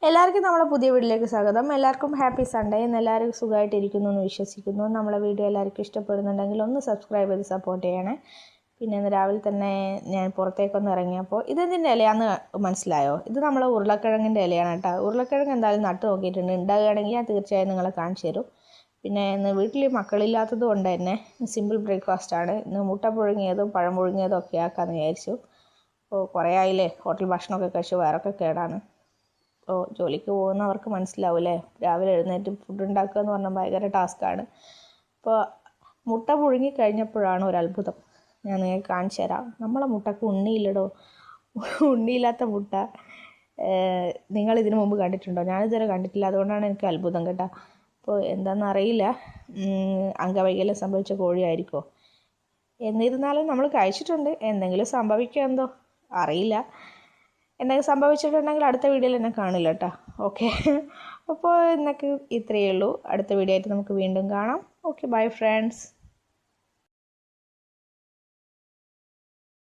എല്ലാവർക്കും നമ്മളെ പുതിയ വീഡിയോയിലേക്ക് സ്വാഗതം. എല്ലാവർക്കും ഹാപ്പി സൺഡേ. ഇന്ന് എല്ലാവരും സുഖമായിട്ടിരിക്കുന്നു എന്ന് വിശ്വസിക്കുന്നു. നമ്മളെ വീഡിയോ എല്ലാവർക്കും ഇഷ്ടപ്പെടുന്നുണ്ടെങ്കിൽ ഒന്ന് സബ്സ്ക്രൈബ് ചെയ്ത് സപ്പോർട്ട് ചെയ്യണേ. പിന്നെ ഇന്ന് രാവിലെ തന്നെ ഞാൻ പുറത്തേക്കൊന്ന് ഇറങ്ങിയപ്പോൾ ഇതെന്തിൻ്റെ ഇലയാന്ന് മനസ്സിലായോ? ഇത് നമ്മളെ ഉരുളക്കിഴങ്ങിൻ്റെ ഇലയാണ് കേട്ടോ. ഉരുളക്കിഴങ്ങ് എന്തായാലും നട്ട് നോക്കിയിട്ടുണ്ട്. ഉണ്ടാകുകയാണെങ്കിൽ ഞാൻ തീർച്ചയായും നിങ്ങളെ കാണിച്ചു തരും. പിന്നെ ഇന്ന് വീട്ടിൽ മക്കളില്ലാത്തത് കൊണ്ട് തന്നെ സിമ്പിൾ ബ്രേക്ക്ഫാസ്റ്റാണ്. ഇന്ന് മുട്ട പുഴുങ്ങിയതും പഴം പുഴുങ്ങിയതും ഒക്കെ ആക്കാമെന്ന് വിചാരിച്ചു. അപ്പോൾ കുറേ ആയില്ലേ ഹോട്ടൽ ഭക്ഷണമൊക്കെ കഴിച്ച് വയറൊക്കെ കേടാണ്. അപ്പോൾ ജോലിക്ക് പോകുന്നവർക്ക് മനസ്സിലാവില്ലേ, രാവിലെ എഴുന്നേറ്റ് ഫുഡ് ഉണ്ടാക്കുക എന്ന് പറഞ്ഞാൽ ഭയങ്കര ടാസ്ക്കാണ്. അപ്പോൾ മുട്ട പുഴുങ്ങി കഴിഞ്ഞപ്പോഴാണ് ഒരു അത്ഭുതം. ഞാൻ നിങ്ങൾക്ക് കാണിച്ചു തരാം. നമ്മളെ മുട്ടക്ക് ഉണ്ണിയില്ലടോ. ഉണ്ണിയില്ലാത്ത മുട്ട നിങ്ങളിതിനു മുമ്പ് കണ്ടിട്ടുണ്ടോ? ഞാനിതുവരെ കണ്ടിട്ടില്ല. അതുകൊണ്ടാണ് എനിക്ക് അത്ഭുതം കേട്ടോ. അപ്പോൾ എന്താണെന്നറിയില്ല, അംഗവൈകല്യം സംഭവിച്ച കോഴിയായിരിക്കുമോ. എന്നിരുന്നാലും നമ്മൾ കഴിച്ചിട്ടുണ്ട്. എന്തെങ്കിലും സംഭവിക്കുമോ എന്തോ അറിയില്ല. എന്തെങ്കിലും സംഭവിച്ചിട്ടുണ്ടെങ്കിൽ അടുത്ത വീഡിയോയിൽ എന്നെ കാണില്ല കേട്ടോ. ഓക്കെ, അപ്പോൾ ഇന്നൊക്കെ ഇത്രയേ ഉള്ളൂ. അടുത്ത വീഡിയോ ആയിട്ട് നമുക്ക് വീണ്ടും കാണാം. Okay, bye friends.